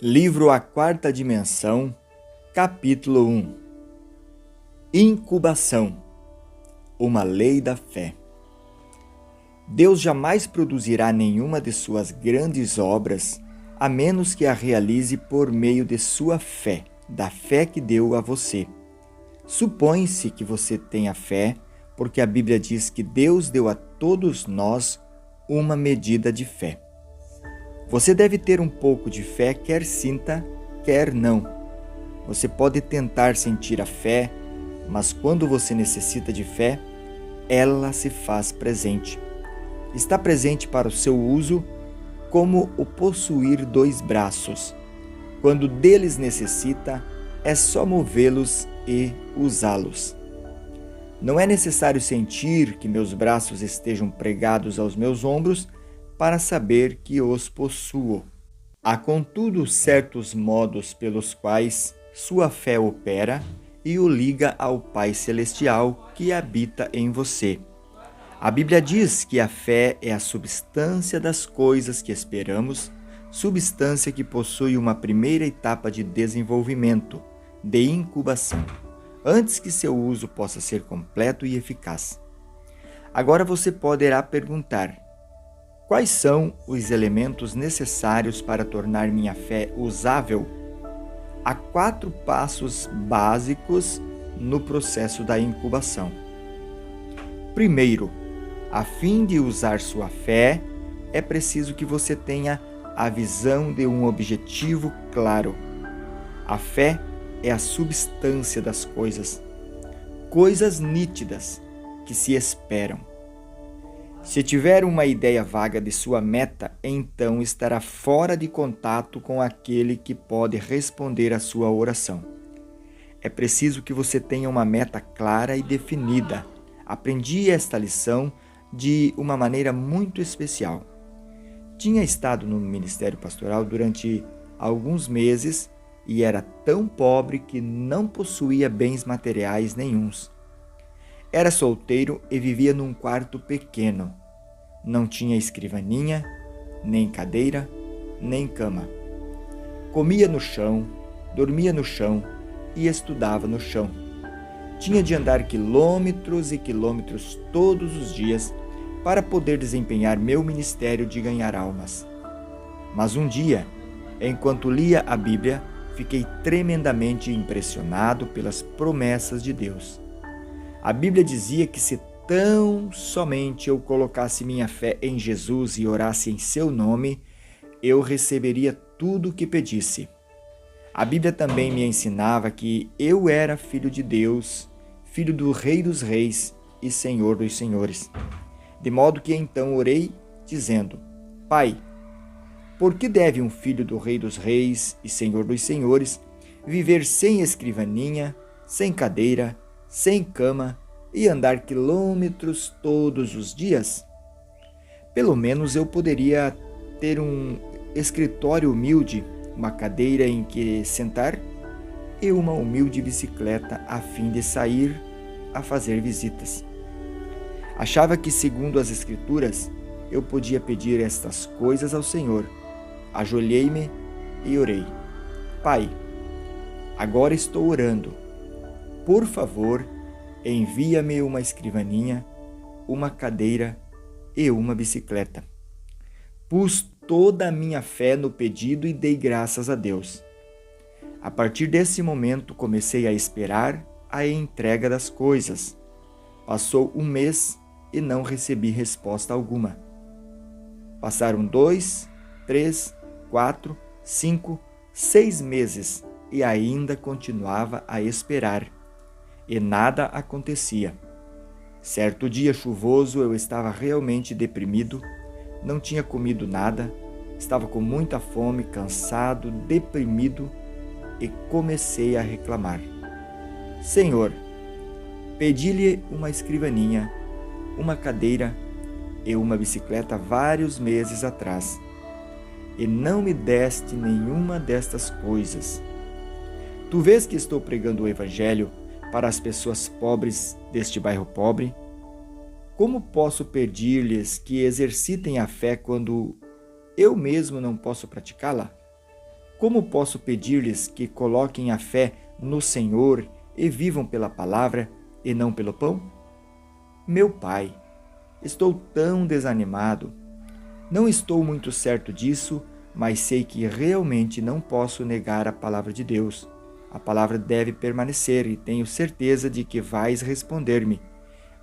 Livro A Quarta Dimensão, capítulo 1. Incubação, uma lei da fé. Deus jamais produzirá nenhuma de suas grandes obras a menos que a realize por meio de sua fé, da fé que deu a você. Supõe-se que você tenha fé, porque a Bíblia diz que Deus deu a todos nós uma medida de fé. Você deve ter um pouco de fé, quer sinta, quer não. Você pode tentar sentir a fé, mas quando você necessita de fé, ela se faz presente. Está presente para o seu uso, como o possuir dois braços. Quando deles necessita, é só movê-los e usá-los. Não é necessário sentir que meus braços estejam pregados aos meus ombros para saber que os possuo. Há, contudo, certos modos pelos quais sua fé opera e o liga ao Pai Celestial que habita em você. A Bíblia diz que a fé é a substância das coisas que esperamos, substância que possui uma primeira etapa de desenvolvimento, de incubação, antes que seu uso possa ser completo e eficaz. Agora você poderá perguntar: quais são os elementos necessários para tornar minha fé usável? Há 4 passos básicos no processo da incubação. Primeiro, a fim de usar sua fé, é preciso que você tenha a visão de um objetivo claro. A fé é a substância das coisas, coisas nítidas que se esperam. Se tiver uma ideia vaga de sua meta, então estará fora de contato com aquele que pode responder à sua oração. É preciso que você tenha uma meta clara e definida. Aprendi esta lição de uma maneira muito especial. Tinha estado no ministério pastoral durante alguns meses e era tão pobre que não possuía bens materiais nenhuns. Era solteiro e vivia num quarto pequeno. Não tinha escrivaninha, nem cadeira, nem cama. Comia no chão, dormia no chão e estudava no chão. Tinha de andar quilômetros e quilômetros todos os dias para poder desempenhar meu ministério de ganhar almas. Mas um dia, enquanto lia a Bíblia, fiquei tremendamente impressionado pelas promessas de Deus. A Bíblia dizia que se tão somente eu colocasse minha fé em Jesus e orasse em seu nome, eu receberia tudo o que pedisse. A Bíblia também me ensinava que eu era filho de Deus, filho do Rei dos Reis e Senhor dos Senhores. De modo que então orei, dizendo: Pai, por que deve um filho do Rei dos Reis e Senhor dos Senhores viver sem escrivaninha, sem cadeira, sem cama e andar quilômetros todos os dias? Pelo menos eu poderia ter um escritório humilde, uma cadeira em que sentar e uma humilde bicicleta a fim de sair a fazer visitas. Achava que, segundo as Escrituras, eu podia pedir estas coisas ao Senhor. Ajoelhei-me e orei: Pai, agora estou orando. Por favor, envia-me uma escrivaninha, uma cadeira e uma bicicleta. Pus toda a minha fé no pedido e dei graças a Deus. A partir desse momento, comecei a esperar a entrega das coisas. Passou um mês e não recebi resposta alguma. Passaram 2, 3, 4, 5, 6 meses e ainda continuava a esperar. E nada acontecia. Certo dia chuvoso, eu estava realmente deprimido, não tinha comido nada, estava com muita fome, cansado, deprimido e comecei a reclamar. Senhor, pedi-lhe uma escrivaninha, uma cadeira e uma bicicleta vários meses atrás, e não me deste nenhuma destas coisas. Tu vês que estou pregando o Evangelho para as pessoas pobres deste bairro pobre? Como posso pedir-lhes que exercitem a fé quando eu mesmo não posso praticá-la? como posso pedir-lhes que coloquem a fé no Senhor e vivam pela palavra e não pelo pão? Meu pai, estou tão desanimado. Não estou muito certo disso, mas sei que realmente não posso negar a palavra de Deus. A palavra deve permanecer e tenho certeza de que vais responder-me.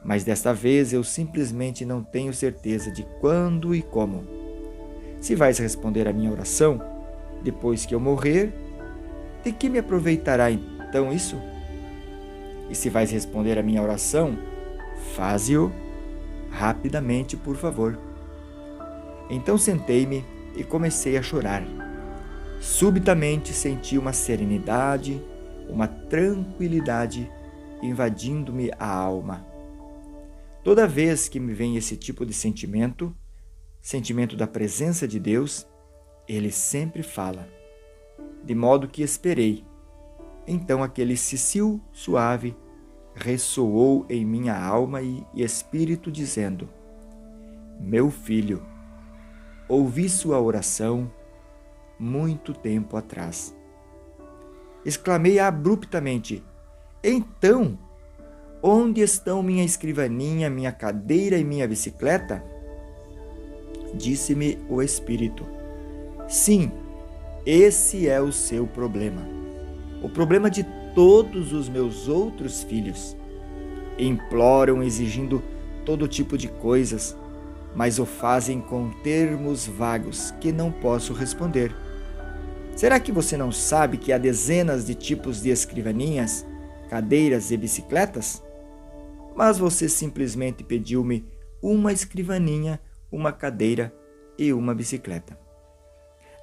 Mas desta vez eu simplesmente não tenho certeza de quando e como. Se vais responder à minha oração, depois que eu morrer, de que me aproveitará então isso? E se vais responder à minha oração, faze-o rapidamente, por favor. Então sentei-me e comecei a chorar. Subitamente senti uma serenidade, uma tranquilidade invadindo-me a alma. Toda vez que me vem esse tipo de sentimento da presença de Deus, Ele sempre fala, de modo que esperei. Então aquele cicio suave ressoou em minha alma e espírito, dizendo: Meu filho, ouvi sua oração muito tempo atrás. Exclamei abruptamente: Então, onde estão minha escrivaninha, minha cadeira e minha bicicleta? Disse-me o Espírito: Sim, esse é o seu problema. O problema de todos os meus outros filhos. Imploram exigindo todo tipo de coisas, mas o fazem com termos vagos que não posso responder. Será que você não sabe que há dezenas de tipos de escrivaninhas, cadeiras e bicicletas? Mas você simplesmente pediu-me uma escrivaninha, uma cadeira e uma bicicleta.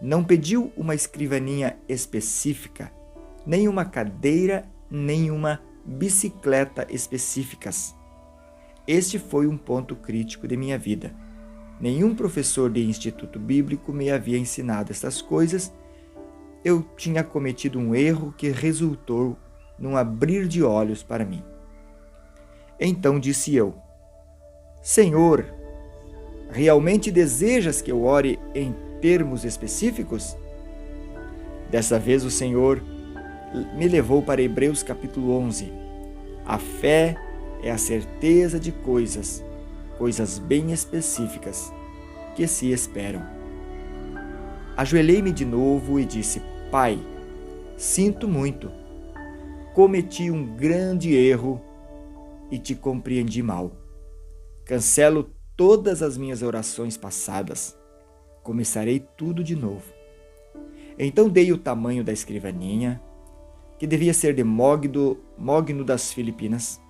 Não pediu uma escrivaninha específica, nem uma cadeira, nem uma bicicleta específicas. Este foi um ponto crítico de minha vida. Nenhum professor de instituto bíblico me havia ensinado estas coisas. Eu tinha cometido um erro que resultou num abrir de olhos para mim. Então disse eu: Senhor, realmente desejas que eu ore em termos específicos? Dessa vez o Senhor me levou para Hebreus capítulo 11. A fé é a certeza de coisas bem específicas que se esperam. Ajoelhei-me de novo e disse: Pai, sinto muito. Cometi um grande erro e te compreendi mal. Cancelo todas as minhas orações passadas. Começarei tudo de novo. Então dei o tamanho da escrivaninha, que devia ser de mogno das Filipinas.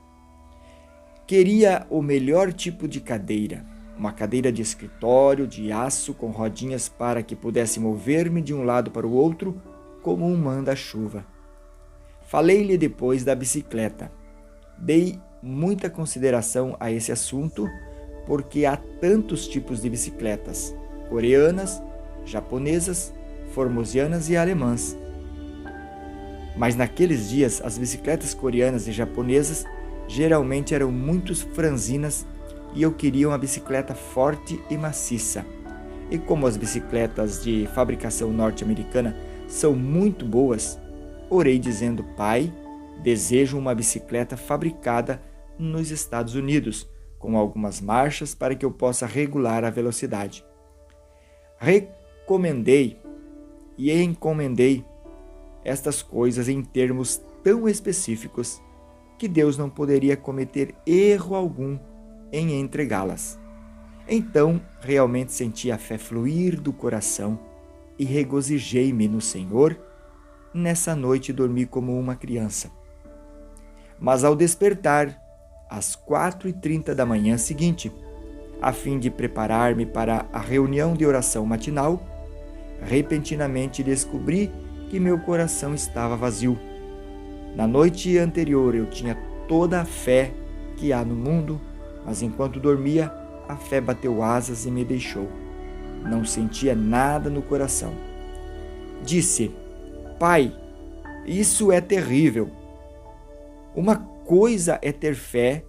Queria o melhor tipo de cadeira, uma cadeira de escritório, de aço, com rodinhas para que pudesse mover-me de um lado para o outro como um manda-chuva. Falei-lhe depois da bicicleta. Dei muita consideração a esse assunto, porque há tantos tipos de bicicletas: coreanas, japonesas, formosianas e alemãs. Mas naqueles dias, as bicicletas coreanas e japonesas geralmente eram muito franzinas e eu queria uma bicicleta forte e maciça. E como as bicicletas de fabricação norte-americana são muito boas, orei dizendo: Pai, desejo uma bicicleta fabricada nos Estados Unidos, com algumas marchas para que eu possa regular a velocidade. Recomendei e encomendei estas coisas em termos tão específicos que Deus não poderia cometer erro algum em entregá-las. Então, realmente senti a fé fluir do coração e regozijei-me no Senhor. Nessa noite dormi como uma criança. Mas ao despertar, às 4h30 da manhã seguinte, a fim de preparar-me para a reunião de oração matinal, repentinamente descobri que meu coração estava vazio. Na noite anterior eu tinha toda a fé que há no mundo, mas enquanto dormia, a fé bateu asas e me deixou. Não sentia nada no coração. Disse: Pai, isso é terrível. Uma coisa é ter fé,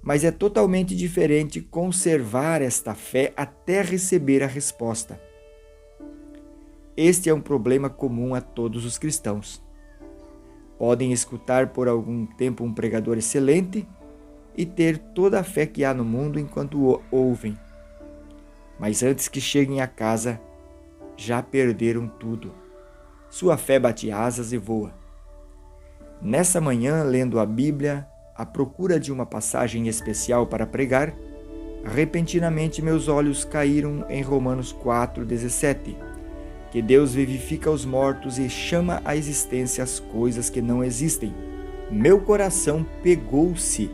mas é totalmente diferente conservar esta fé até receber a resposta. Este é um problema comum a todos os cristãos. Podem escutar por algum tempo um pregador excelente e ter toda a fé que há no mundo enquanto o ouvem. Mas antes que cheguem a casa, já perderam tudo. Sua fé bate asas e voa. Nessa manhã, lendo a Bíblia, à procura de uma passagem especial para pregar, repentinamente meus olhos caíram em Romanos 4,17, que Deus vivifica os mortos e chama à existência as coisas que não existem. Meu coração pegou-se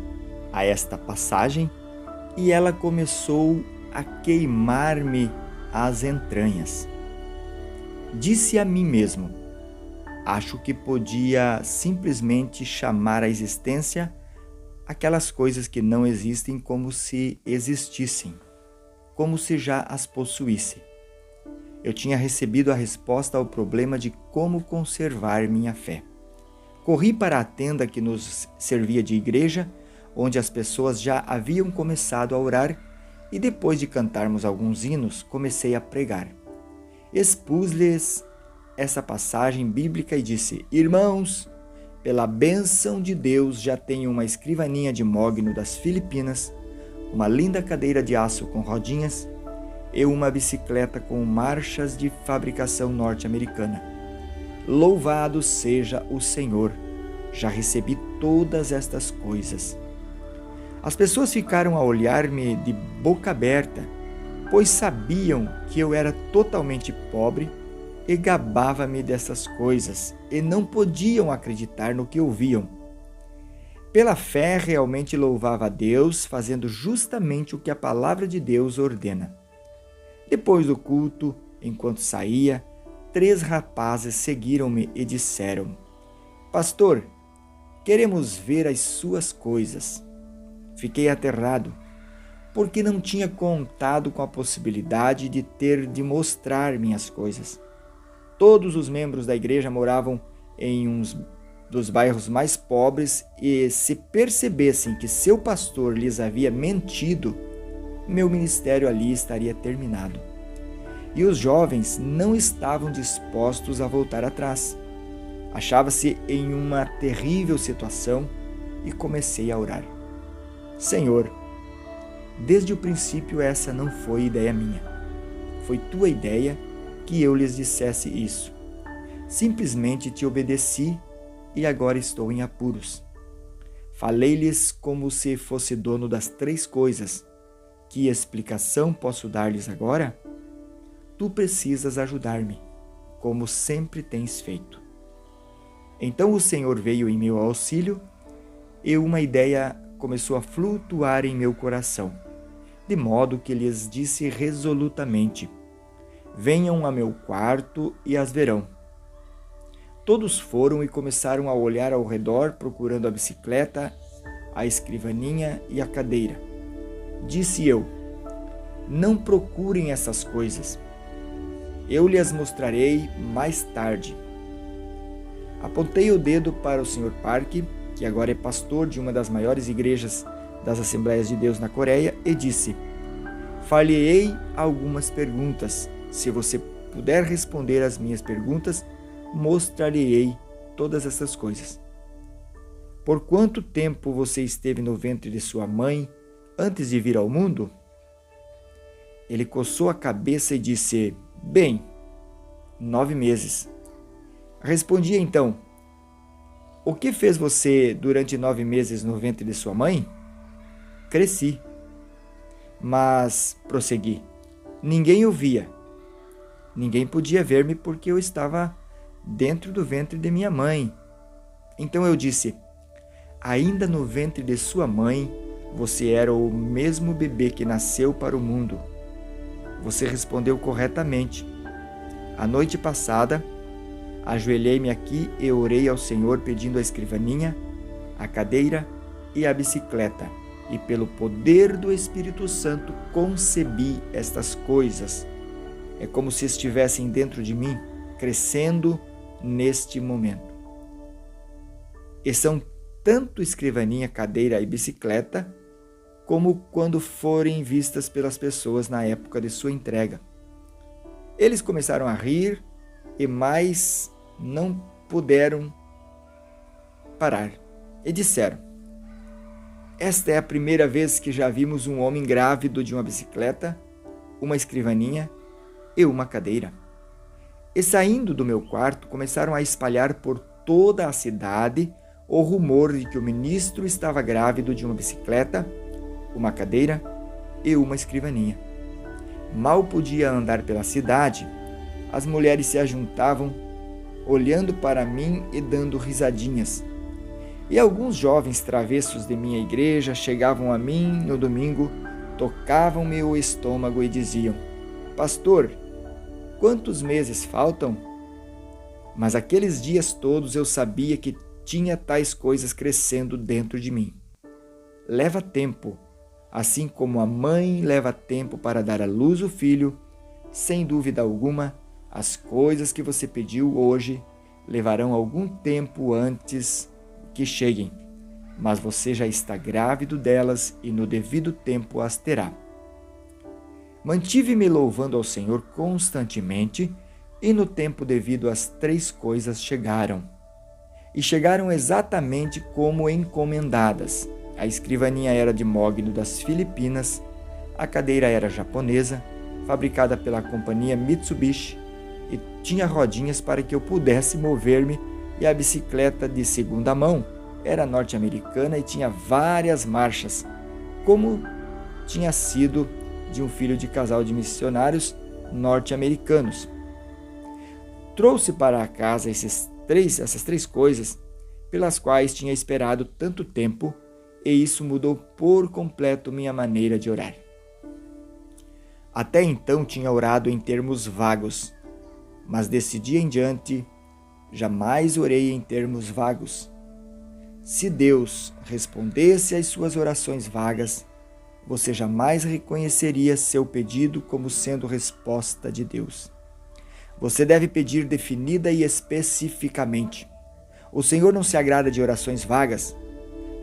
a esta passagem e ela começou a queimar-me as entranhas. Disse a mim mesmo: acho que podia simplesmente chamar à existência aquelas coisas que não existem como se existissem, como se já as possuísse. Eu tinha recebido a resposta ao problema de como conservar minha fé. Corri para a tenda que nos servia de igreja, onde as pessoas já haviam começado a orar, e depois de cantarmos alguns hinos, comecei a pregar. Expus-lhes essa passagem bíblica e disse: irmãos, pela bênção de Deus já tenho uma escrivaninha de mogno das Filipinas, uma linda cadeira de aço com rodinhas e uma bicicleta com marchas de fabricação norte-americana. Louvado seja o Senhor! Já recebi todas estas coisas. As pessoas ficaram a olhar-me de boca aberta, pois sabiam que eu era totalmente pobre e gabava-me dessas coisas, e não podiam acreditar no que ouviam. Pela fé, realmente louvava a Deus, fazendo justamente o que a palavra de Deus ordena. Depois do culto, enquanto saía, 3 rapazes seguiram-me e disseram: pastor, queremos ver as suas coisas. Fiquei aterrado, porque não tinha contado com a possibilidade de ter de mostrar minhas coisas. Todos os membros da igreja moravam em um dos bairros mais pobres e, se percebessem que seu pastor lhes havia mentido, meu ministério ali estaria terminado. E os jovens não estavam dispostos a voltar atrás. Achava-se em uma terrível situação e comecei a orar. Senhor, desde o princípio essa não foi ideia minha. Foi tua ideia que eu lhes dissesse isso. Simplesmente te obedeci e agora estou em apuros. Falei-lhes como se fosse dono das 3 coisas. Que explicação posso dar-lhes agora? Tu precisas ajudar-me, como sempre tens feito. Então o Senhor veio em meu auxílio e uma ideia começou a flutuar em meu coração, de modo que lhes disse resolutamente: venham a meu quarto e as verão. Todos foram e começaram a olhar ao redor, procurando a bicicleta, a escrivaninha e a cadeira. Disse eu: não procurem essas coisas. Eu lhes mostrarei mais tarde. Apontei o dedo para o Sr. Park, que agora é pastor de uma das maiores igrejas das Assembleias de Deus na Coreia, e disse: far-lhe-ei algumas perguntas. Se você puder responder às minhas perguntas, mostrar-lhe-ei todas essas coisas. Por quanto tempo você esteve no ventre de sua mãe antes de vir ao mundo? Ele coçou a cabeça e disse: bem, 9 meses. Respondi então: o que fez você durante 9 meses no ventre de sua mãe? Cresci. Mas, prossegui, ninguém o via. Ninguém podia ver-me porque eu estava dentro do ventre de minha mãe. Então eu disse: ainda no ventre de sua mãe, você era o mesmo bebê que nasceu para o mundo. Você respondeu corretamente. A noite passada, ajoelhei-me aqui e orei ao Senhor pedindo a escrivaninha, a cadeira e a bicicleta. E pelo poder do Espírito Santo concebi estas coisas. É como se estivessem dentro de mim, crescendo neste momento. E são tanto escrivaninha, cadeira e bicicleta, como quando forem vistas pelas pessoas na época de sua entrega. Eles começaram a rir e mais não puderam parar. E disseram: esta é a primeira vez que já vimos um homem grávido de uma bicicleta, uma escrivaninha e uma cadeira. E saindo do meu quarto, começaram a espalhar por toda a cidade o rumor de que o ministro estava grávido de uma bicicleta, uma cadeira e uma escrivaninha. Mal podia andar pela cidade, as mulheres se ajuntavam, olhando para mim e dando risadinhas. E alguns jovens travessos de minha igreja chegavam a mim no domingo, tocavam-me o estômago e diziam: pastor, quantos meses faltam? Mas aqueles dias todos eu sabia que tinha tais coisas crescendo dentro de mim. Leva tempo, assim como a mãe leva tempo para dar à luz o filho, sem dúvida alguma, as coisas que você pediu hoje levarão algum tempo antes que cheguem, mas você já está grávido delas e no devido tempo as terá. Mantive-me louvando ao Senhor constantemente, e no tempo devido as 3 coisas chegaram. E chegaram exatamente como encomendadas. A escrivaninha era de mogno das Filipinas, a cadeira era japonesa, fabricada pela companhia Mitsubishi, e tinha rodinhas para que eu pudesse mover-me, e a bicicleta de segunda mão era norte-americana e tinha várias marchas, como tinha sido de um filho de casal de missionários norte-americanos. Trouxe para casa essas três coisas pelas quais tinha esperado tanto tempo, e isso mudou por completo minha maneira de orar. Até então tinha orado em termos vagos, mas desse dia em diante jamais orei em termos vagos. Se Deus respondesse às suas orações vagas, você jamais reconheceria seu pedido como sendo resposta de Deus. Você deve pedir definida e especificamente. O Senhor não se agrada de orações vagas.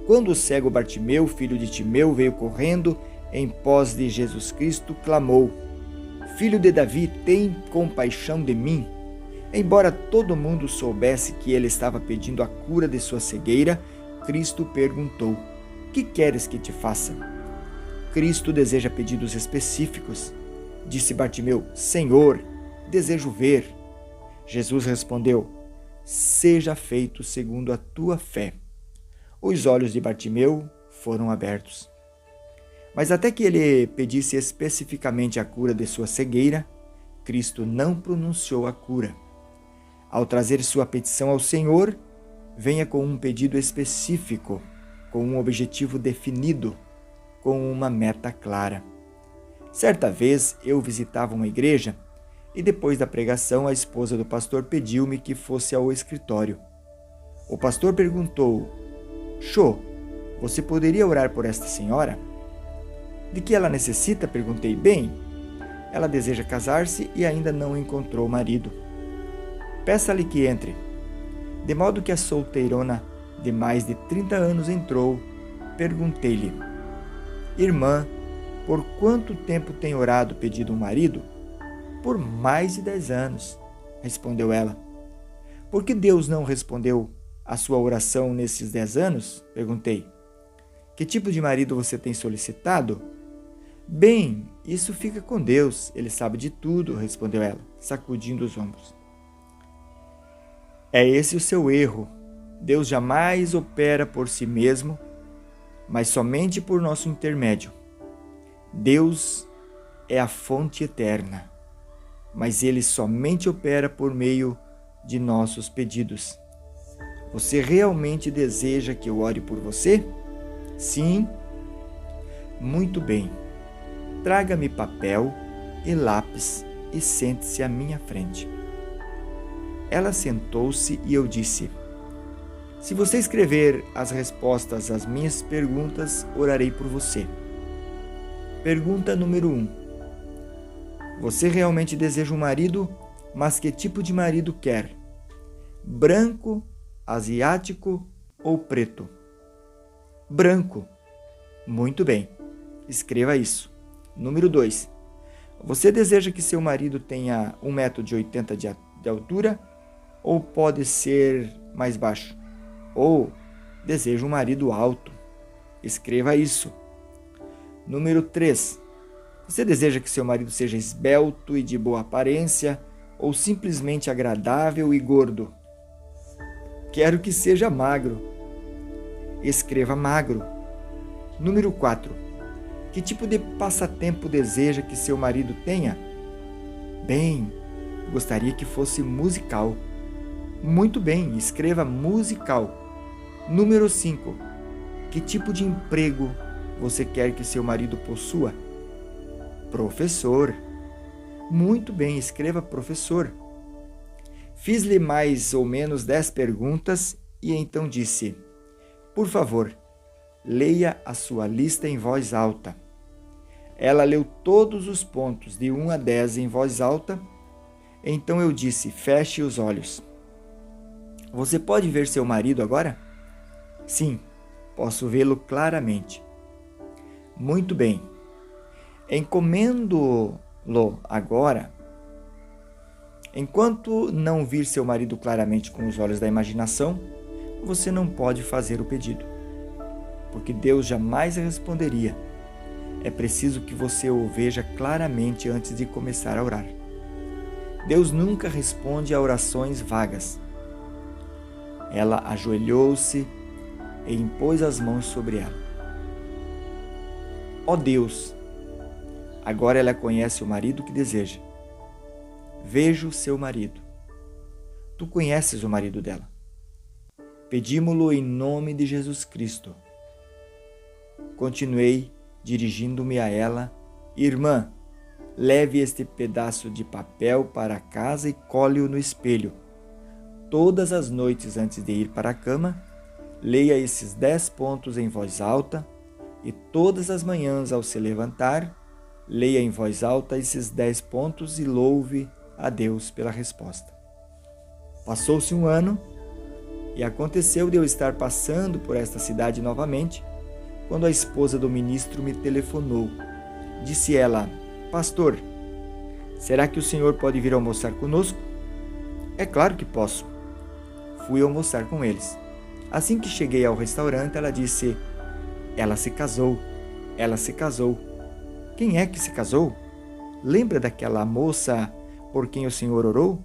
Quando o cego Bartimeu, filho de Timeu, veio correndo em pós de Jesus Cristo, clamou: Filho de Davi, tem compaixão de mim. Embora todo mundo soubesse que ele estava pedindo a cura de sua cegueira, Cristo perguntou: que queres que te faça? Cristo deseja pedidos específicos. Disse Bartimeu: Senhor, desejo ver. Jesus respondeu: seja feito segundo a tua fé. Os olhos de Bartimeu foram abertos. Mas até que ele pedisse especificamente a cura de sua cegueira, Cristo não pronunciou a cura. Ao trazer sua petição ao Senhor, venha com um pedido específico, com um objetivo definido, com uma meta clara. Certa vez eu visitava uma igreja e depois da pregação a esposa do pastor pediu-me que fosse ao escritório. O pastor perguntou: Chô, você poderia orar por esta senhora? De que ela necessita? Perguntei. Bem, ela deseja casar-se e ainda não encontrou marido. Peça-lhe que entre. De modo que a solteirona de mais de 30 anos entrou, perguntei-lhe: Irmã, por quanto tempo tem orado pedindo um marido? Por mais de 10 anos, respondeu ela. Por que Deus não respondeu a sua oração nesses 10 anos? Perguntei. Que tipo de marido você tem solicitado? Bem, isso fica com Deus, ele sabe de tudo, respondeu ela, sacudindo os ombros. É esse o seu erro. Deus jamais opera por si mesmo, mas somente por nosso intermédio. Deus é a fonte eterna, mas ele somente opera por meio de nossos pedidos. Você realmente deseja que eu ore por você? Sim? Muito bem. Traga-me papel e lápis e sente-se à minha frente. Ela sentou-se e eu disse: se você escrever as respostas às minhas perguntas, orarei por você. Pergunta número 1. Você realmente deseja um marido, mas que tipo de marido quer? Branco, asiático ou preto? Branco. Muito bem. Escreva isso. Número 2. Você deseja que seu marido tenha 1,80 m de altura ou pode ser mais baixo? Ou deseja um marido alto? Escreva isso. Número 3. Você deseja que seu marido seja esbelto e de boa aparência ou simplesmente agradável e gordo? Quero que seja magro. Escreva magro. Número 4. Que tipo de passatempo deseja que seu marido tenha? Bem, gostaria que fosse musical. Muito bem, escreva musical. Número 5. Que tipo de emprego você quer que seu marido possua? Professor. Muito bem, escreva professor. Fiz-lhe mais ou menos 10 perguntas e então disse: por favor, leia a sua lista em voz alta. Ela leu todos os pontos de 1 a 10 em voz alta. Então eu disse: feche os olhos. Você pode ver seu marido agora? Sim, posso vê-lo claramente. Muito bem. Encomendo-lo agora. Enquanto não vir seu marido claramente com os olhos da imaginação, você não pode fazer o pedido, porque Deus jamais responderia. É preciso que você o veja claramente antes de começar a orar. Deus nunca responde a orações vagas. Ela ajoelhou-se e impôs as mãos sobre ela. Ó Deus, agora ela conhece o marido que deseja. Veja o seu marido. Tu conheces o marido dela. Pedimo-lo em nome de Jesus Cristo. Continuei dirigindo-me a ela. Irmã, leve este pedaço de papel para casa e cole-o no espelho. Todas as noites antes de ir para a cama, leia esses 10 pontos em voz alta e todas as manhãs ao se levantar, leia em voz alta esses 10 pontos e louve a Deus pela resposta. Passou-se um ano e aconteceu de eu estar passando por esta cidade novamente, quando a esposa do ministro me telefonou. Disse ela: pastor, será que o senhor pode vir almoçar conosco? É claro que posso. Fui almoçar com eles. Assim que cheguei ao restaurante, ela disse: ela se casou. Ela se casou. Quem é que se casou? Lembra daquela moça por quem o senhor orou?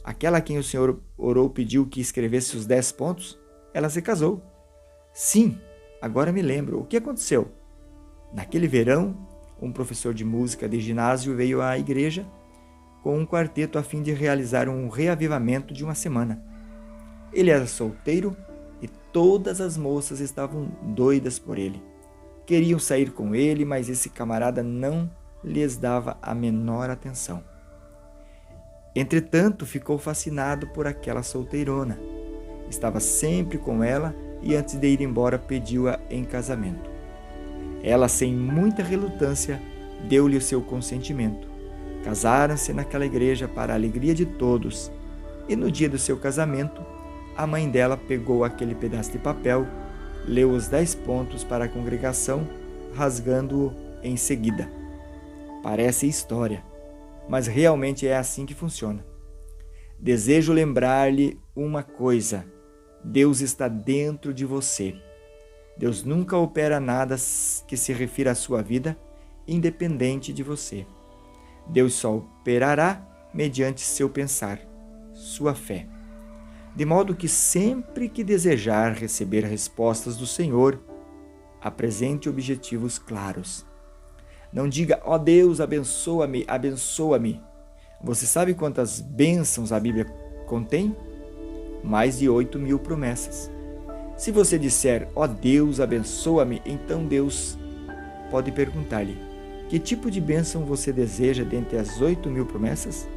Aquela a quem o senhor orou pediu que escrevesse os 10 pontos? Ela se casou. Sim, agora me lembro. O que aconteceu? Naquele verão, um professor de música de ginásio veio à igreja com um quarteto a fim de realizar um reavivamento de uma semana. Ele era solteiro e todas as moças estavam doidas por ele. Queriam sair com ele, mas esse camarada não lhes dava a menor atenção. Entretanto, ficou fascinado por aquela solteirona. Estava sempre com ela e antes de ir embora pediu-a em casamento. Ela, sem muita relutância, deu-lhe o seu consentimento. Casaram-se naquela igreja para a alegria de todos e no dia do seu casamento, a mãe dela pegou aquele pedaço de papel, leu os 10 pontos para a congregação, rasgando-o em seguida. Parece história, mas realmente é assim que funciona. Desejo lembrar-lhe uma coisa: Deus está dentro de você. Deus nunca opera nada que se refira à sua vida, independente de você. Deus só operará mediante seu pensar, sua fé. De modo que sempre que desejar receber respostas do Senhor, apresente objetivos claros. Não diga: ó Deus, abençoa-me, abençoa-me. Você sabe quantas bênçãos a Bíblia contém? Mais de 8.000 promessas. Se você disser: ó Deus, abençoa-me, então Deus pode perguntar-lhe: que tipo de bênção você deseja dentre as 8.000 promessas?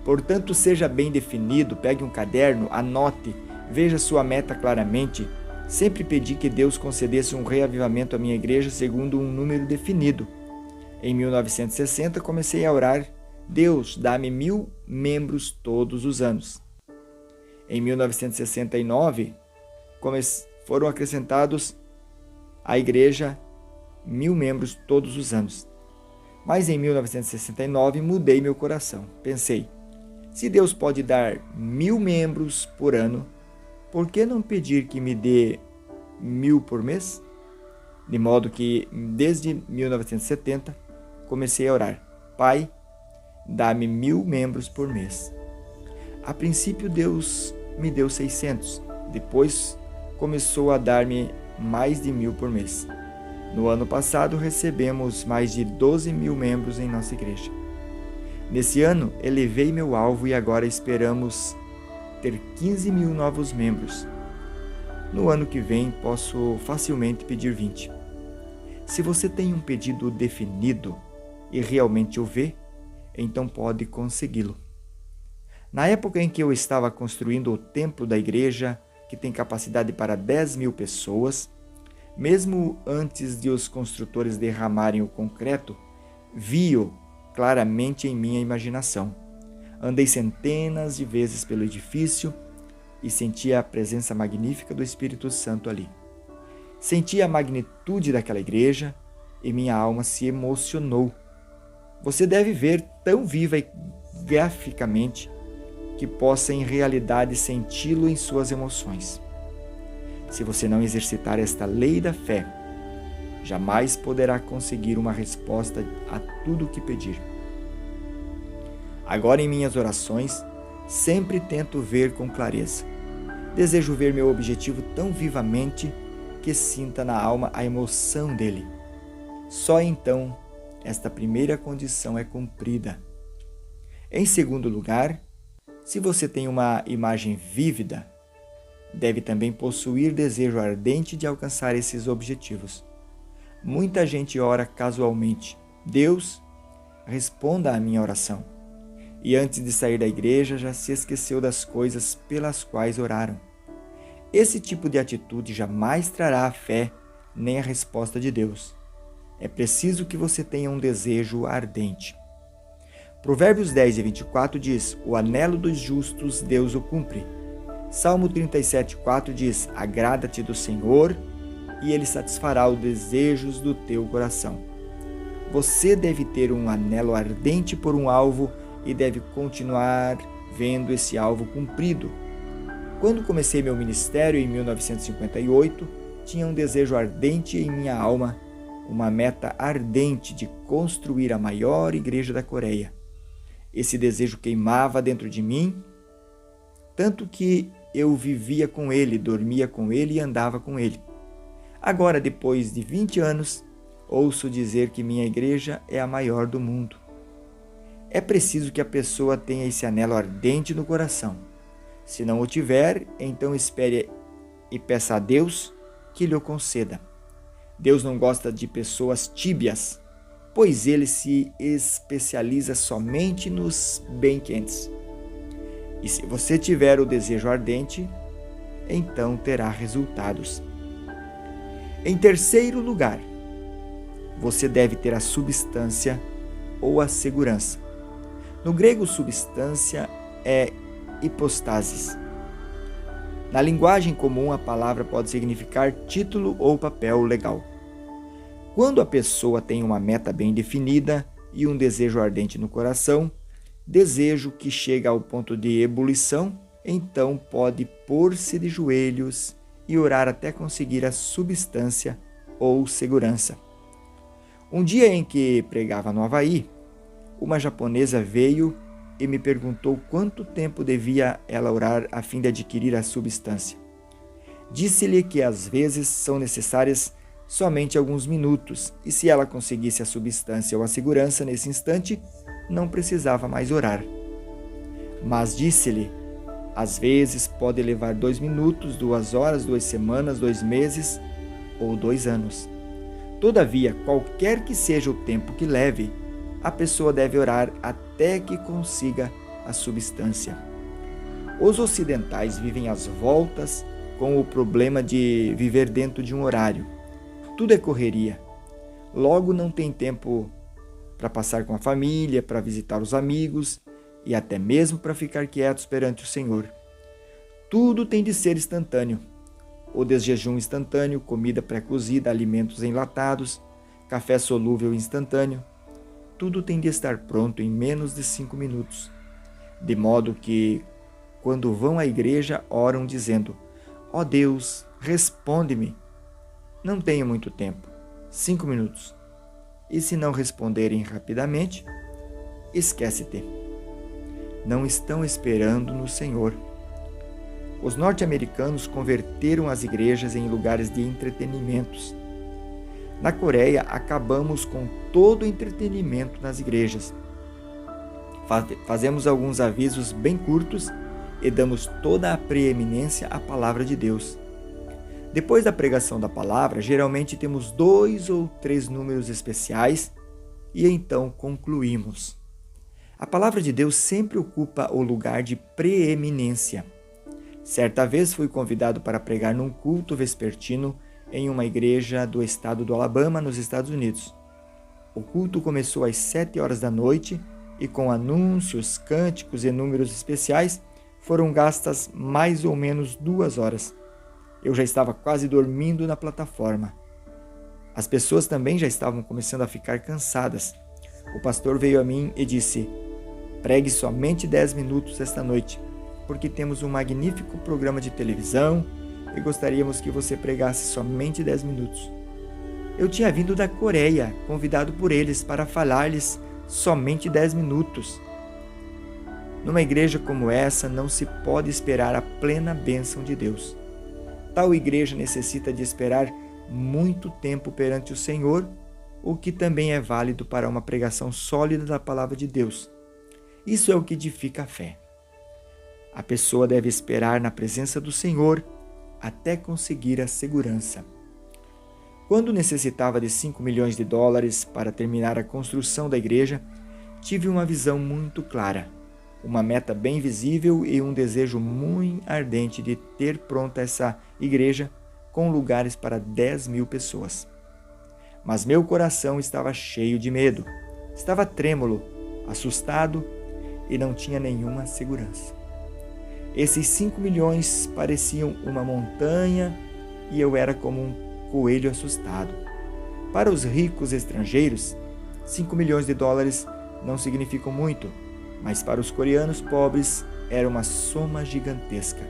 Portanto, seja bem definido, pegue um caderno, anote, veja sua meta claramente. Sempre pedi que Deus concedesse um reavivamento à minha igreja segundo um número definido. Em 1960, comecei a orar: Deus, dá-me 1.000 membros todos os anos. Em 1969, foram acrescentados à igreja 1.000 membros todos os anos. Mas em 1969, mudei meu coração. Pensei: Se Deus pode dar 1.000 membros por ano, por que não pedir que me dê 1.000 por mês? De modo que, desde 1970, comecei a orar: Pai, dá-me 1.000 membros por mês. A princípio, Deus me deu 600. Depois, começou a dar-me mais de 1.000 por mês. No ano passado, recebemos mais de 12.000 membros em nossa igreja. Nesse ano, elevei meu alvo e agora esperamos ter 15.000 novos membros. No ano que vem, posso facilmente pedir 20. Se você tem um pedido definido e realmente o vê, então pode consegui-lo. Na época em que eu estava construindo o templo da igreja, que tem capacidade para 10.000 pessoas, mesmo antes de os construtores derramarem o concreto, vi-o claramente em minha imaginação. Andei centenas de vezes pelo edifício e senti a presença magnífica do Espírito Santo ali. Senti a magnitude daquela igreja e minha alma se emocionou. Você deve ver tão viva e graficamente que possa em realidade senti-lo em suas emoções. Se você não exercitar esta lei da fé, jamais poderá conseguir uma resposta a tudo o que pedir. Agora, em minhas orações, sempre tento ver com clareza. Desejo ver meu objetivo tão vivamente que sinta na alma a emoção dele. Só então esta primeira condição é cumprida. Em segundo lugar, se você tem uma imagem vívida, deve também possuir desejo ardente de alcançar esses objetivos. Muita gente ora casualmente: Deus, responda à minha oração. E antes de sair da igreja já se esqueceu das coisas pelas quais oraram. Esse tipo de atitude jamais trará a fé nem a resposta de Deus. É preciso que você tenha um desejo ardente. Provérbios 10 e 24 diz: o anelo dos justos Deus o cumpre. Salmo 37,4 diz: agrada-te do Senhor e Ele satisfará os desejos do teu coração. Você deve ter um anelo ardente por um alvo e deve continuar vendo esse alvo cumprido. Quando comecei meu ministério em 1958, tinha um desejo ardente em minha alma, uma meta ardente de construir a maior igreja da Coreia. Esse desejo queimava dentro de mim, tanto que eu vivia com ele, dormia com ele e andava com ele. Agora, depois de 20 anos, ouço dizer que minha igreja é a maior do mundo. É preciso que a pessoa tenha esse anelo ardente no coração. Se não o tiver, então espere e peça a Deus que lhe o conceda. Deus não gosta de pessoas tíbias, pois Ele se especializa somente nos bem quentes. E se você tiver o desejo ardente, então terá resultados. Em terceiro lugar, você deve ter a substância ou a segurança. No grego, substância é hipostasis. Na linguagem comum, a palavra pode significar título ou papel legal. Quando a pessoa tem uma meta bem definida e um desejo ardente no coração, desejo que chega ao ponto de ebulição, então pode pôr-se de joelhos e orar até conseguir a substância ou segurança. Um dia em que pregava no Havaí, uma japonesa veio e me perguntou quanto tempo devia ela orar a fim de adquirir a substância. Disse-lhe que às vezes são necessárias somente alguns minutos, e se ela conseguisse a substância ou a segurança nesse instante, não precisava mais orar. Mas disse-lhe, às vezes pode levar 2 minutos, 2 horas, 2 semanas, 2 meses ou 2 anos. Todavia, qualquer que seja o tempo que leve, a pessoa deve orar até que consiga a substância. Os ocidentais vivem às voltas com o problema de viver dentro de um horário. Tudo é correria. Logo não tem tempo para passar com a família, para visitar os amigos e até mesmo para ficar quietos perante o Senhor. Tudo tem de ser instantâneo. O desjejum instantâneo, comida pré-cozida, alimentos enlatados, café solúvel instantâneo. Tudo tem de estar pronto em menos de 5 minutos. de modo que, quando vão à igreja, oram dizendo: ó Deus, responde-me. Não tenho muito tempo, 5 minutos. E se não responderem rapidamente, esquece-te. Não estão esperando no Senhor. Os norte-americanos converteram as igrejas em lugares de entretenimentos. Na Coreia, acabamos com todo o entretenimento nas igrejas. Fazemos alguns avisos bem curtos e damos toda a preeminência à palavra de Deus. Depois da pregação da palavra, geralmente temos 2 ou 3 números especiais e então concluímos. A palavra de Deus sempre ocupa o lugar de preeminência. Certa vez fui convidado para pregar num culto vespertino em uma igreja do estado do Alabama, nos Estados Unidos. O culto começou às 7 horas da noite e com anúncios, cânticos e números especiais foram gastas mais ou menos 2 horas. Eu já estava quase dormindo na plataforma. As pessoas também já estavam começando a ficar cansadas. O pastor veio a mim e disse: pregue somente 10 minutos esta noite, porque temos um magnífico programa de televisão e gostaríamos que você pregasse somente 10 minutos. Eu tinha vindo da Coreia, convidado por eles para falar-lhes somente 10 minutos. Numa igreja como essa, não se pode esperar a plena bênção de Deus. Tal igreja necessita de esperar muito tempo perante o Senhor, o que também é válido para uma pregação sólida da palavra de Deus. Isso é o que edifica a fé. A pessoa deve esperar na presença do Senhor até conseguir a segurança. Quando necessitava de 5 milhões de dólares para terminar a construção da igreja, tive uma visão muito clara, uma meta bem visível e um desejo muito ardente de ter pronta essa igreja com lugares para 10 mil pessoas. Mas meu coração estava cheio de medo, estava trêmulo, assustado e não tinha nenhuma segurança. Esses 5 milhões pareciam uma montanha e eu era como um coelho assustado. Para os ricos estrangeiros, 5 milhões de dólares não significam muito, mas para os coreanos pobres era uma soma gigantesca.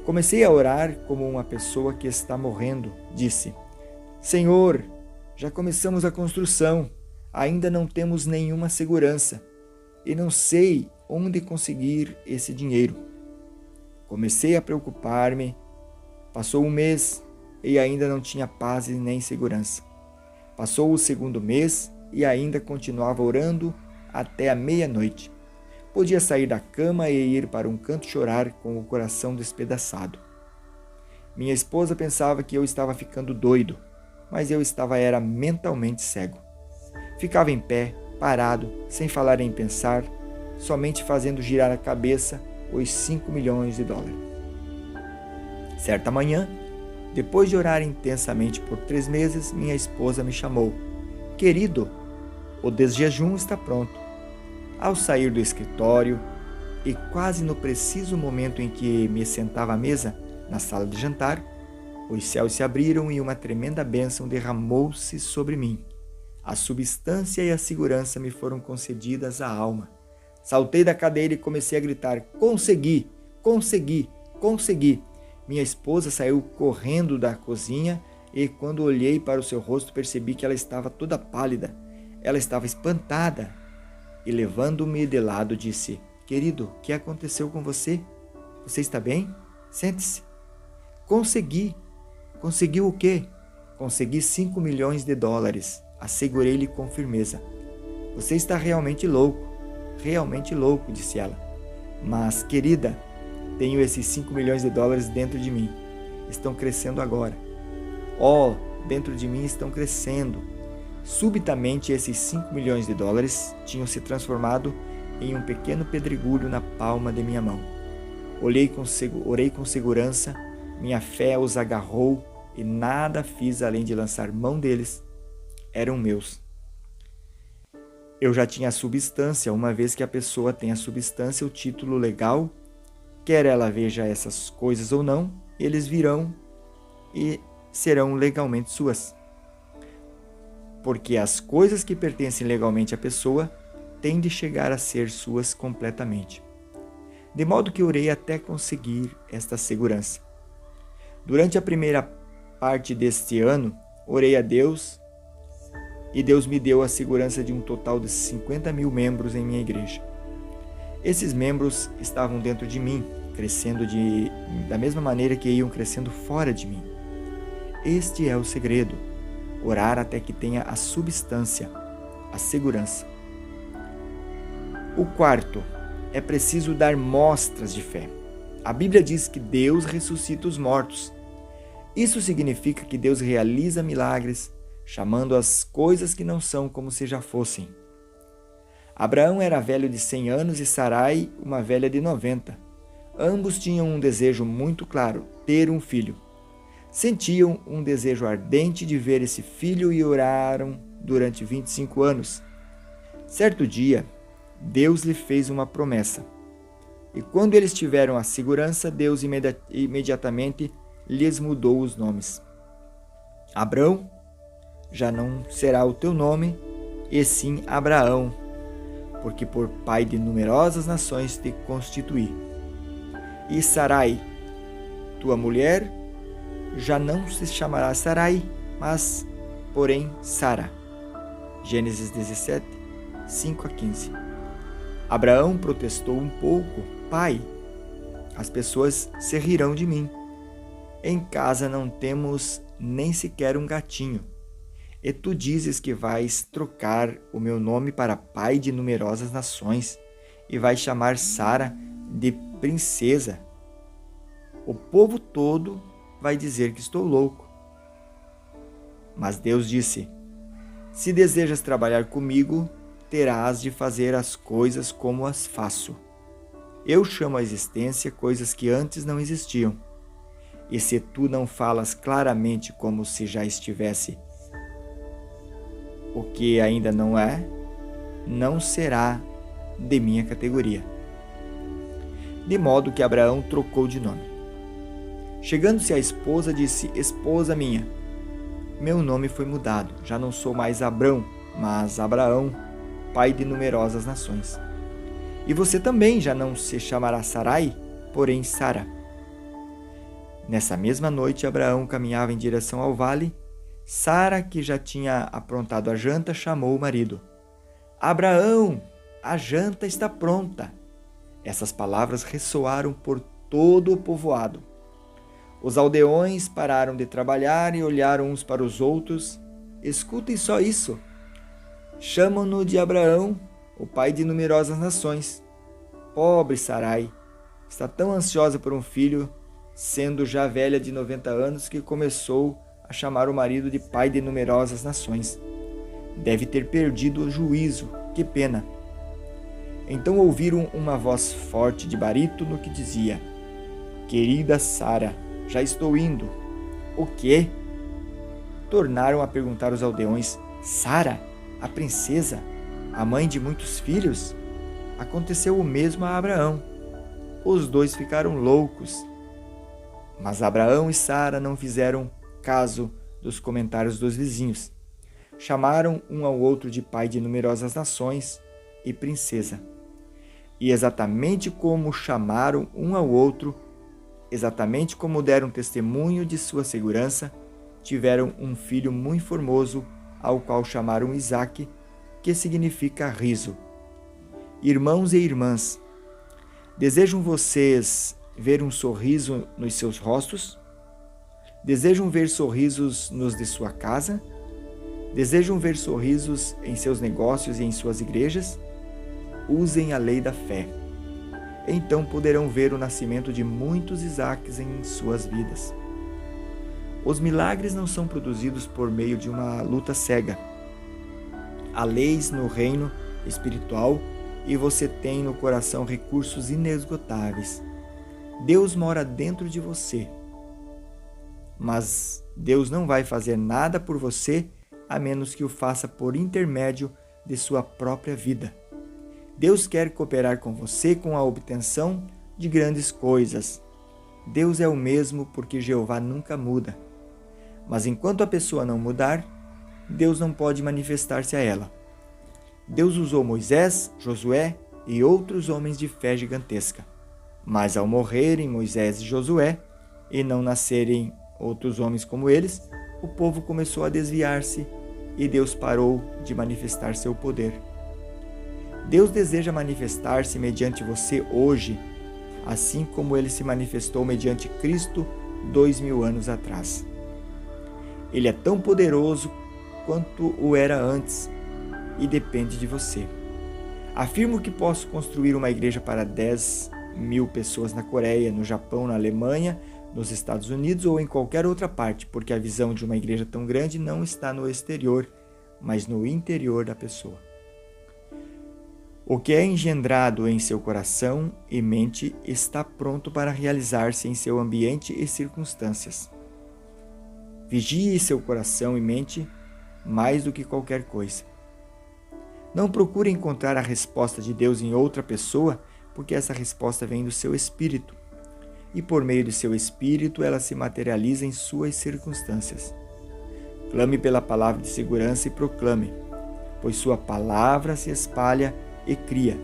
Comecei a orar como uma pessoa que está morrendo. Disse: Senhor, já começamos a construção, ainda não temos nenhuma segurança e não sei onde conseguir esse dinheiro. Comecei a preocupar-me. Passou um mês e ainda não tinha paz e nem segurança. Passou o segundo mês e ainda continuava orando até a meia-noite. Podia sair da cama e ir para um canto chorar com o coração despedaçado. Minha esposa pensava que eu estava ficando doido, mas eu era mentalmente cego. Ficava em pé, parado, sem falar nem pensar, somente fazendo girar a cabeça os 5 milhões de dólares. Certa manhã, depois de orar intensamente por 3 meses, minha esposa me chamou. Querido, o desjejum está pronto. Ao sair do escritório, e quase no preciso momento em que me sentava à mesa, na sala de jantar, os céus se abriram e uma tremenda bênção derramou-se sobre mim. A substância e a segurança me foram concedidas à alma. Saltei da cadeira e comecei a gritar: consegui, consegui, consegui. Minha esposa saiu correndo da cozinha e quando olhei para o seu rosto percebi que ela estava toda pálida. Ela estava espantada. E levando-me de lado, disse: querido, o que aconteceu com você? Você está bem? Sente-se. Consegui. Conseguiu o quê? Consegui 5 milhões de dólares. Assegurei-lhe com firmeza. Você está realmente louco, disse ela. Mas, querida, tenho esses 5 milhões de dólares dentro de mim. Estão crescendo agora. Dentro de mim estão crescendo. Subitamente, esses 5 milhões de dólares tinham se transformado em um pequeno pedregulho na palma de minha mão. Orei com segurança, minha fé os agarrou e nada fiz além de lançar mão deles. Eram meus. Eu já tinha a substância, uma vez que a pessoa tem a substância, o título legal, quer ela veja essas coisas ou não, eles virão e serão legalmente suas. Porque as coisas que pertencem legalmente à pessoa têm de chegar a ser suas completamente. de modo que orei até conseguir esta segurança. Durante a primeira parte deste ano, orei a Deus e Deus me deu a segurança de um total de 50 mil membros em minha igreja. Esses membros estavam dentro de mim, crescendo da mesma maneira que iam crescendo fora de mim. Este é o segredo: orar até que tenha a substância, a segurança. O quarto, é preciso dar mostras de fé. A Bíblia diz que Deus ressuscita os mortos. Isso significa que Deus realiza milagres, chamando as coisas que não são como se já fossem. Abraão era velho de 100 anos e Sarai, uma velha de 90. Ambos tinham um desejo muito claro: ter um filho. Sentiam um desejo ardente de ver esse filho e oraram durante 25 anos. Certo dia, Deus lhe fez uma promessa. E quando eles tiveram a segurança, Deus imediatamente lhes mudou os nomes. Abrão já não será o teu nome, e sim Abraão, porque por pai de numerosas nações te constituí. E Sarai, tua mulher, já não se chamará Sarai, mas, porém, Sara. Gênesis 17, 5-15. Abraão protestou um pouco: Pai, as pessoas se rirão de mim. Em casa não temos nem sequer um gatinho. E tu dizes que vais trocar o meu nome para pai de numerosas nações e vais chamar Sara de princesa. O povo todo vai dizer que estou louco. Mas Deus disse: se desejas trabalhar comigo, terás de fazer as coisas como as faço. Eu chamo à existência coisas que antes não existiam. E se tu não falas claramente como se já estivesse o que ainda não é, não será de minha categoria. De modo que Abraão trocou de nome. Chegando-se a esposa, disse: esposa minha, meu nome foi mudado. Já não sou mais Abrão, mas Abraão, pai de numerosas nações. E você também já não se chamará Sarai, porém Sara. Nessa mesma noite, Abraão caminhava em direção ao vale. Sara, que já tinha aprontado a janta, chamou o marido. Abraão, a janta está pronta. Essas palavras ressoaram por todo o povoado. Os aldeões pararam de trabalhar e olharam uns para os outros. Escutem só isso. Chamam-no de Abraão, o pai de numerosas nações. Pobre Sarai, está tão ansiosa por um filho, sendo já velha de 90 anos, que começou a chamar o marido de pai de numerosas nações. Deve ter perdido o juízo, que pena. Então ouviram uma voz forte de barítono que dizia: querida Sara, já estou indo. O quê? Tornaram a perguntar os aldeões: Sara, a princesa, a mãe de muitos filhos? Aconteceu o mesmo a Abraão. Os dois ficaram loucos. Mas Abraão e Sara não fizeram caso dos comentários dos vizinhos. Chamaram um ao outro de pai de numerosas nações e princesa. E exatamente como chamaram um ao outro, exatamente como deram testemunho de sua segurança, tiveram um filho muito formoso, ao qual chamaram Isaque, que significa riso. Irmãos e irmãs, desejam vocês ver um sorriso nos seus rostos? Desejam ver sorrisos nos de sua casa? Desejam ver sorrisos em seus negócios e em suas igrejas? Usem a lei da fé. Então poderão ver o nascimento de muitos Isaques em suas vidas. Os milagres não são produzidos por meio de uma luta cega. Há leis no reino espiritual e você tem no coração recursos inesgotáveis. Deus mora dentro de você. Mas Deus não vai fazer nada por você a menos que o faça por intermédio de sua própria vida. Deus quer cooperar com você com a obtenção de grandes coisas. Deus é o mesmo porque Jeová nunca muda. Mas enquanto a pessoa não mudar, Deus não pode manifestar-se a ela. Deus usou Moisés, Josué e outros homens de fé gigantesca. Mas ao morrerem Moisés e Josué, e não nascerem outros homens como eles, o povo começou a desviar-se e Deus parou de manifestar seu poder. Deus deseja manifestar-se mediante você hoje, assim como ele se manifestou mediante Cristo 2000 anos atrás. Ele é tão poderoso quanto o era antes e depende de você. Afirmo que posso construir uma igreja para 10.000 pessoas na Coreia, no Japão, na Alemanha, nos Estados Unidos ou em qualquer outra parte, porque a visão de uma igreja tão grande não está no exterior, mas no interior da pessoa. O que é engendrado em seu coração e mente está pronto para realizar-se em seu ambiente e circunstâncias. Vigie seu coração e mente mais do que qualquer coisa. Não procure encontrar a resposta de Deus em outra pessoa, porque essa resposta vem do seu espírito. E por meio de seu espírito, ela se materializa em suas circunstâncias. Clame pela palavra de segurança e proclame, pois sua palavra se espalha e cria.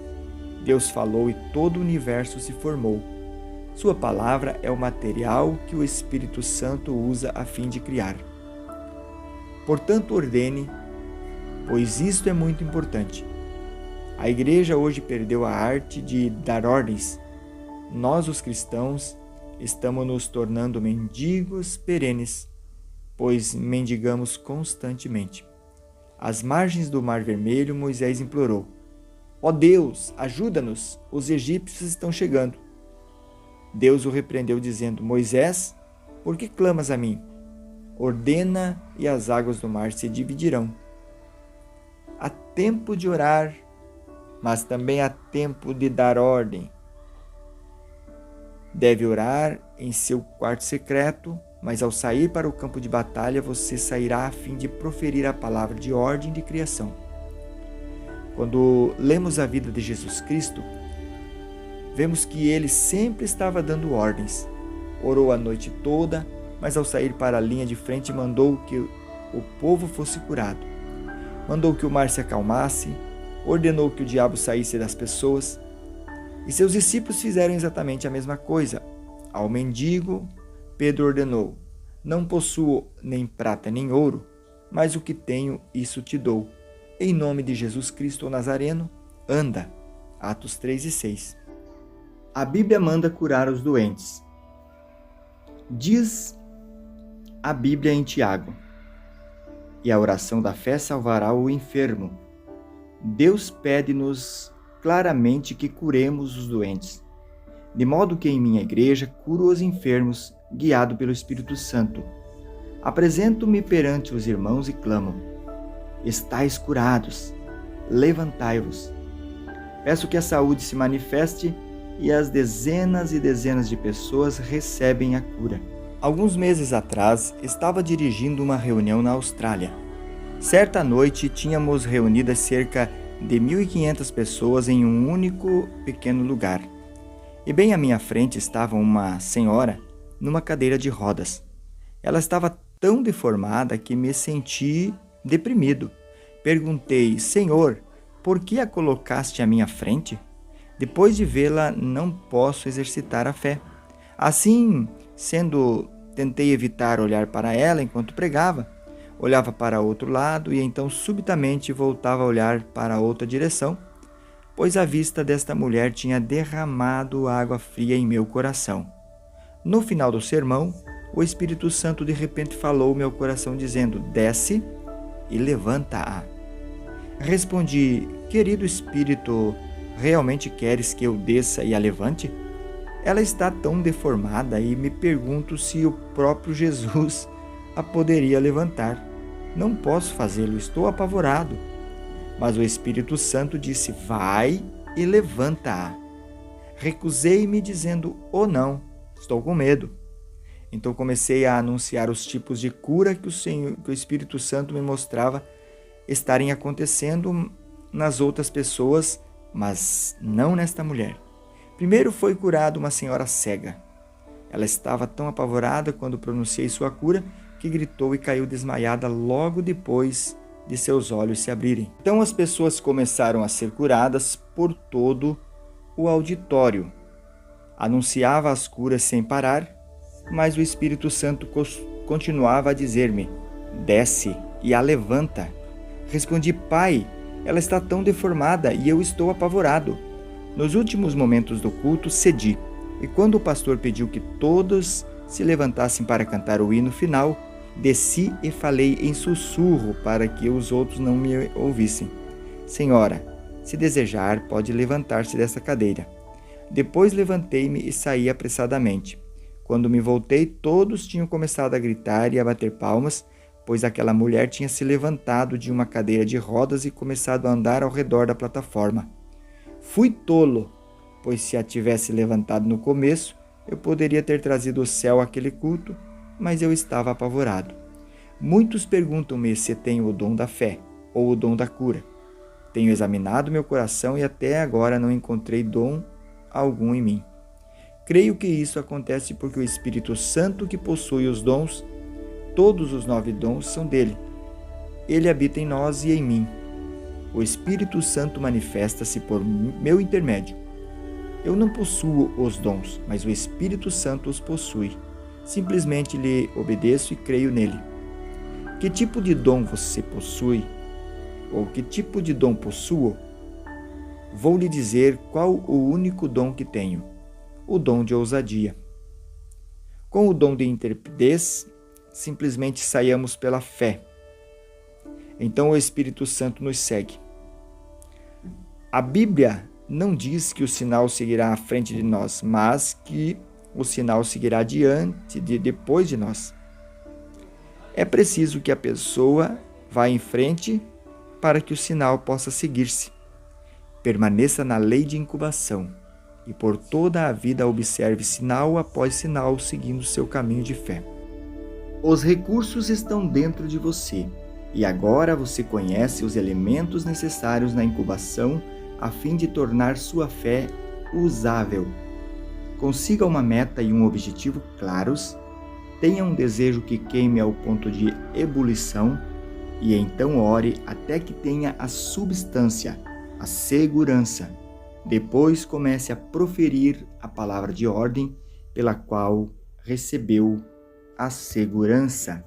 Deus falou e todo o universo se formou. Sua palavra é o material que o Espírito Santo usa a fim de criar. Portanto, ordene, pois isto é muito importante. A igreja hoje perdeu a arte de dar ordens. Nós, os cristãos, estamos nos tornando mendigos perenes, pois mendigamos constantemente. Às margens do Mar Vermelho, Moisés implorou: ó Deus, ajuda-nos, os egípcios estão chegando. Deus o repreendeu, dizendo: Moisés, por que clamas a mim? Ordena e as águas do mar se dividirão. Há tempo de orar, mas também há tempo de dar ordem. Deve orar em seu quarto secreto, mas ao sair para o campo de batalha, você sairá a fim de proferir a palavra de ordem de criação. Quando lemos a vida de Jesus Cristo, vemos que ele sempre estava dando ordens. Orou a noite toda, mas ao sair para a linha de frente mandou que o povo fosse curado. Mandou que o mar se acalmasse, ordenou que o diabo saísse das pessoas. E seus discípulos fizeram exatamente a mesma coisa. Ao mendigo, Pedro ordenou: não possuo nem prata nem ouro, mas o que tenho, isso te dou. Em nome de Jesus Cristo o Nazareno, anda. Atos 3:6. A Bíblia manda curar os doentes. Diz a Bíblia em Tiago: e a oração da fé salvará o enfermo. Deus pede-nos claramente que curemos os doentes, de modo que em minha igreja curo os enfermos, guiado pelo Espírito Santo. Apresento-me perante os irmãos e clamo: estais curados, levantai-vos. Peço que a saúde se manifeste e as dezenas e dezenas de pessoas recebem a cura. Alguns meses atrás, estava dirigindo uma reunião na Austrália. Certa noite, tínhamos reunidas cerca de 1.500 pessoas em um único pequeno lugar. E bem à minha frente estava uma senhora numa cadeira de rodas. Ela estava tão deformada que me senti deprimido. Perguntei: Senhor, por que a colocaste à minha frente? Depois de vê-la, não posso exercitar a fé. Assim sendo, tentei evitar olhar para ela enquanto pregava. Olhava para outro lado e então subitamente voltava a olhar para outra direção, pois a vista desta mulher tinha derramado água fria em meu coração. No final do sermão, o Espírito Santo de repente falou ao meu coração dizendo: desce e levanta-a. Respondi: querido Espírito, realmente queres que eu desça e a levante? Ela está tão deformada e me pergunto se o próprio Jesus a poderia levantar. Não posso fazê-lo, estou apavorado. Mas o Espírito Santo disse: vai e levanta-a. Recusei-me dizendo: oh não, estou com medo. Então comecei a anunciar os tipos de cura que o Espírito Santo me mostrava estarem acontecendo nas outras pessoas, mas não nesta mulher. Primeiro foi curada uma senhora cega. Ela estava tão apavorada quando pronunciei sua cura que gritou e caiu desmaiada logo depois de seus olhos se abrirem. Então as pessoas começaram a ser curadas por todo o auditório. Anunciava as curas sem parar, mas o Espírito Santo continuava a dizer-me: desce e a levanta. Respondi: Pai, ela está tão deformada e eu estou apavorado. Nos últimos momentos do culto, cedi, e quando o pastor pediu que todos se levantassem para cantar o hino final, desci e falei em sussurro para que os outros não me ouvissem: Senhora, se desejar, pode levantar-se dessa cadeira. Depois levantei-me e saí apressadamente. Quando me voltei, todos tinham começado a gritar e a bater palmas, pois aquela mulher tinha se levantado de uma cadeira de rodas e começado a andar ao redor da plataforma. Fui tolo, pois se a tivesse levantado no começo, eu poderia ter trazido o céu àquele culto, mas eu estava apavorado. Muitos perguntam-me se tenho o dom da fé ou o dom da cura. Tenho examinado meu coração e até agora não encontrei dom algum em mim. Creio que isso acontece porque o Espírito Santo, que possui os dons, todos os 9 dons são dele. Ele habita em nós e em mim. O Espírito Santo manifesta-se por meu intermédio. Eu não possuo os dons, mas o Espírito Santo os possui. Simplesmente lhe obedeço e creio nele. Que tipo de dom você possui? Ou que tipo de dom possuo? Vou lhe dizer qual o único dom que tenho: o dom de ousadia. Com o dom de intrepidez, simplesmente saiamos pela fé. Então o Espírito Santo nos segue. A Bíblia não diz que o sinal seguirá à frente de nós, mas que o sinal seguirá depois de nós. É preciso que a pessoa vá em frente para que o sinal possa seguir-se. Permaneça na lei de incubação e por toda a vida observe sinal após sinal seguindo seu caminho de fé. Os recursos estão dentro de você e agora você conhece os elementos necessários na incubação a fim de tornar sua fé usável. Consiga uma meta e um objetivo claros, tenha um desejo que queime ao ponto de ebulição e então ore até que tenha a substância, a segurança. Depois comece a proferir a palavra de ordem pela qual recebeu a segurança.